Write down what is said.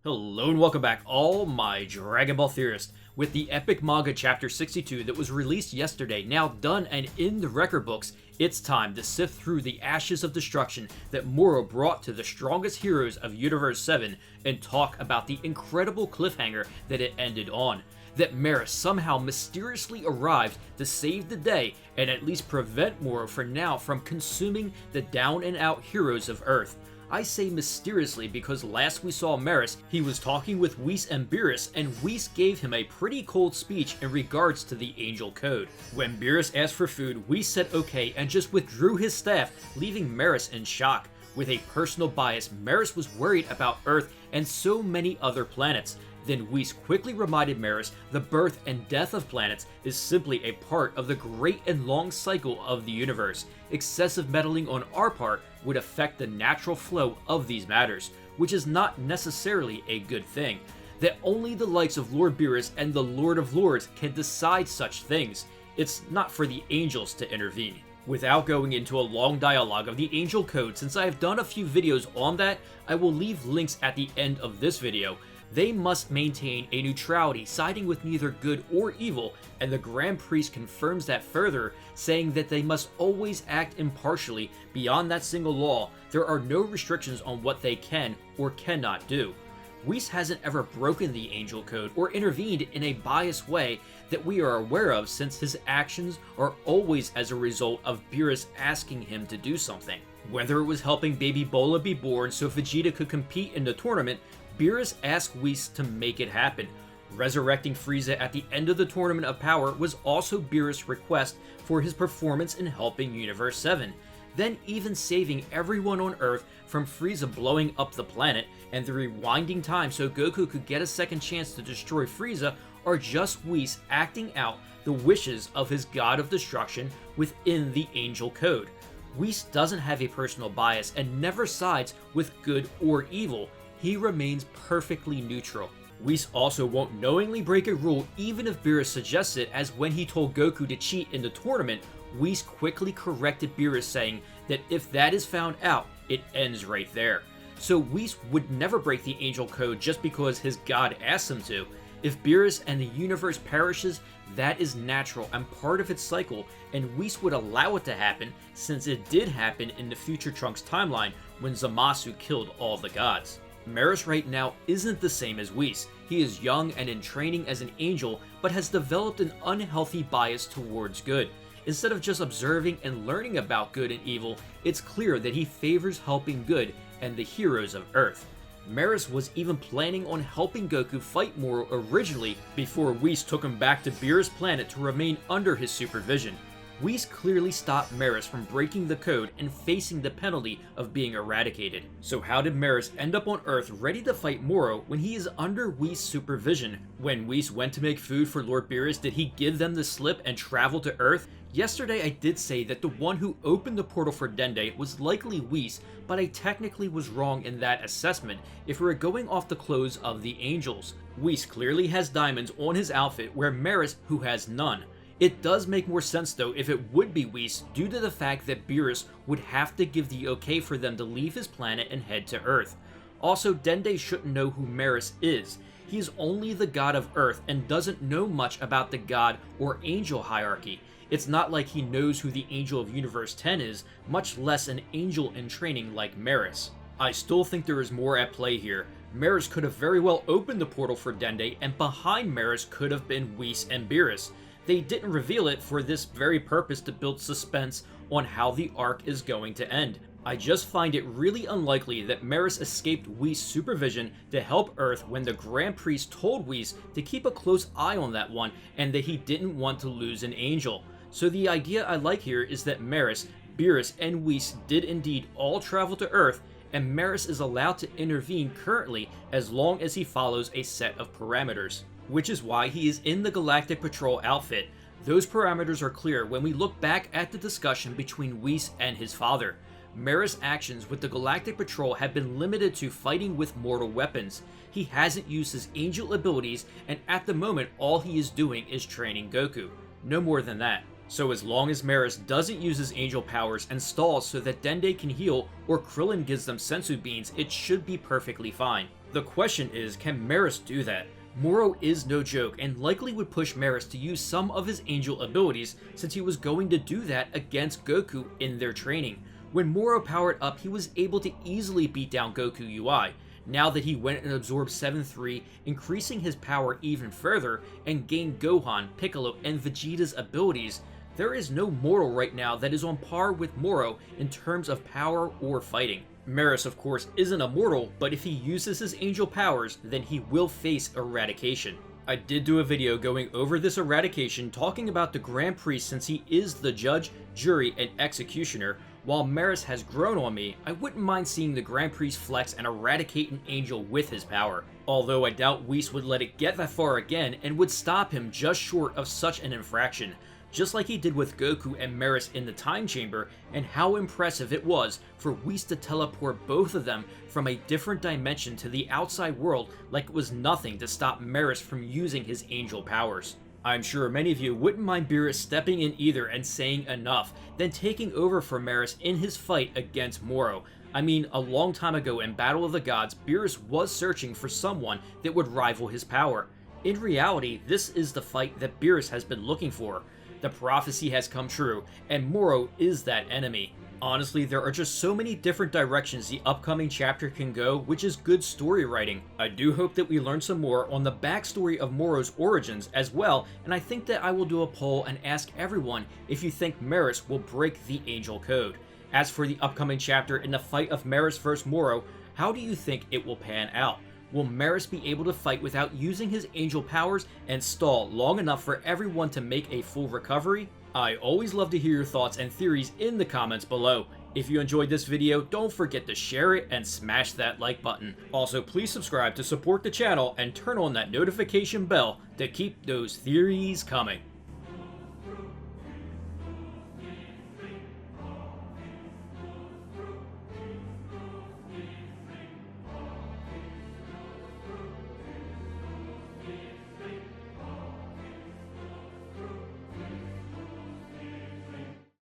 Hello and welcome back, all my Dragon Ball Theorist, with the epic manga chapter 62 that was released yesterday, now done and in the record books. It's time to sift through the ashes of destruction that Moro brought to the strongest heroes of Universe 7 and talk about the incredible cliffhanger that it ended on. That Merus somehow mysteriously arrived to save the day and at least prevent Moro for now from consuming the down and out heroes of Earth. I say mysteriously because last we saw Merus, he was talking with Whis and Beerus, and Whis gave him a pretty cold speech in regards to the Angel Code. When Beerus asked for food, Whis said okay and just withdrew his staff, leaving Merus in shock. With a personal bias, Merus was worried about Earth and so many other planets. Then Whis quickly reminded Merus the birth and death of planets is simply a part of the great and long cycle of the universe. Excessive meddling on our part would affect the natural flow of these matters, which is not necessarily a good thing. That only the likes of Lord Beerus and the Lord of Lords can decide such things. It's not for the angels to intervene. Without going into a long dialogue of the Angel Code, since I have done a few videos on that, I will leave links at the end of this video. They must maintain a neutrality, siding with neither good or evil, and the Grand Priest confirms that further, saying that they must always act impartially. Beyond that single law, there are no restrictions on what they can or cannot do. Whis hasn't ever broken the Angel Code or intervened in a biased way that we are aware of, since his actions are always as a result of Beerus asking him to do something. Whether it was helping baby Bola be born so Vegeta could compete in the tournament, Beerus asked Whis to make it happen. Resurrecting Frieza at the end of the Tournament of Power was also Beerus' request for his performance in helping Universe 7. Then even saving everyone on Earth from Frieza blowing up the planet and the rewinding time so Goku could get a second chance to destroy Frieza are just Whis acting out the wishes of his God of Destruction within the Angel Code. Whis doesn't have a personal bias and never sides with good or evil. He remains perfectly neutral. Whis also won't knowingly break a rule even if Beerus suggests it, as when he told Goku to cheat in the tournament, Whis quickly corrected Beerus, saying that if that is found out, it ends right there. So Whis would never break the Angel Code just because his god asks him to. If Beerus and the universe perishes, that is natural and part of its cycle, and Whis would allow it to happen since it did happen in the Future Trunks timeline when Zamasu killed all the gods. Merus right now isn't the same as Whis. He is young and in training as an angel, but has developed an unhealthy bias towards good. Instead of just observing and learning about good and evil, it's clear that he favors helping good and the heroes of Earth. Merus was even planning on helping Goku fight Moro originally before Whis took him back to Beerus' planet to remain under his supervision. Whis clearly stopped Merus from breaking the code and facing the penalty of being eradicated. So how did Merus end up on Earth ready to fight Moro when he is under Whis' supervision? When Whis went to make food for Lord Beerus, did he give them the slip and travel to Earth? Yesterday I did say that the one who opened the portal for Dende was likely Whis, but I technically was wrong in that assessment if we were going off the clothes of the angels. Whis clearly has diamonds on his outfit, where Merus who has none. It does make more sense though if it would be Whis, due to the fact that Beerus would have to give the okay for them to leave his planet and head to Earth. Also, Dende shouldn't know who Merus is. He is only the god of Earth and doesn't know much about the god or angel hierarchy. It's not like he knows who the Angel of Universe 10 is, much less an angel in training like Merus. I still think there is more at play here. Merus could have very well opened the portal for Dende, and behind Merus could have been Whis and Beerus. They didn't reveal it for this very purpose, to build suspense on how the arc is going to end. I just find it really unlikely that Merus escaped Whis' supervision to help Earth when the Grand Priest told Whis to keep a close eye on that one and that he didn't want to lose an angel. So the idea I like here is that Merus, Beerus, and Whis did indeed all travel to Earth, and Merus is allowed to intervene currently as long as he follows a set of parameters. Which is why he is in the Galactic Patrol outfit. Those parameters are clear when we look back at the discussion between Whis and his father. Merus' actions with the Galactic Patrol have been limited to fighting with mortal weapons. He hasn't used his angel abilities, and at the moment all he is doing is training Goku. No more than that. So as long as Merus doesn't use his angel powers and stalls so that Dende can heal or Krillin gives them sensu beans, it should be perfectly fine. The question is, can Merus do that? Moro is no joke and likely would push Merus to use some of his angel abilities since he was going to do that against Goku in their training. When Moro powered up, he was able to easily beat down Goku UI. Now that he went and absorbed 7-3, increasing his power even further, and gained Gohan, Piccolo, and Vegeta's abilities, there is no mortal right now that is on par with Moro in terms of power or fighting. Merus, of course, isn't a mortal, but if he uses his angel powers, then he will face eradication. I did do a video going over this eradication, talking about the Grand Priest since he is the judge, jury, and executioner. While Merus has grown on me, I wouldn't mind seeing the Grand Priest flex and eradicate an angel with his power. Although I doubt Whis would let it get that far again and would stop him just short of such an infraction. Just like he did with Goku and Merus in the Time Chamber, and how impressive it was for Whis to teleport both of them from a different dimension to the outside world like it was nothing to stop Merus from using his angel powers. I'm sure many of you wouldn't mind Beerus stepping in either and saying enough, then taking over for Merus in his fight against Moro. I mean, a long time ago in Battle of the Gods, Beerus was searching for someone that would rival his power. In reality, this is the fight that Beerus has been looking for. The prophecy has come true, and Moro is that enemy. Honestly, there are just so many different directions the upcoming chapter can go, which is good story writing. I do hope that we learn some more on the backstory of Moro's origins as well, and I think that I will do a poll and ask everyone if you think Merus will break the Angel Code. As for the upcoming chapter in the fight of Merus vs. Moro, how do you think it will pan out? Will Merus be able to fight without using his angel powers and stall long enough for everyone to make a full recovery? I always love to hear your thoughts and theories in the comments below. If you enjoyed this video, don't forget to share it and smash that like button. Also, please subscribe to support the channel and turn on that notification bell to keep those theories coming.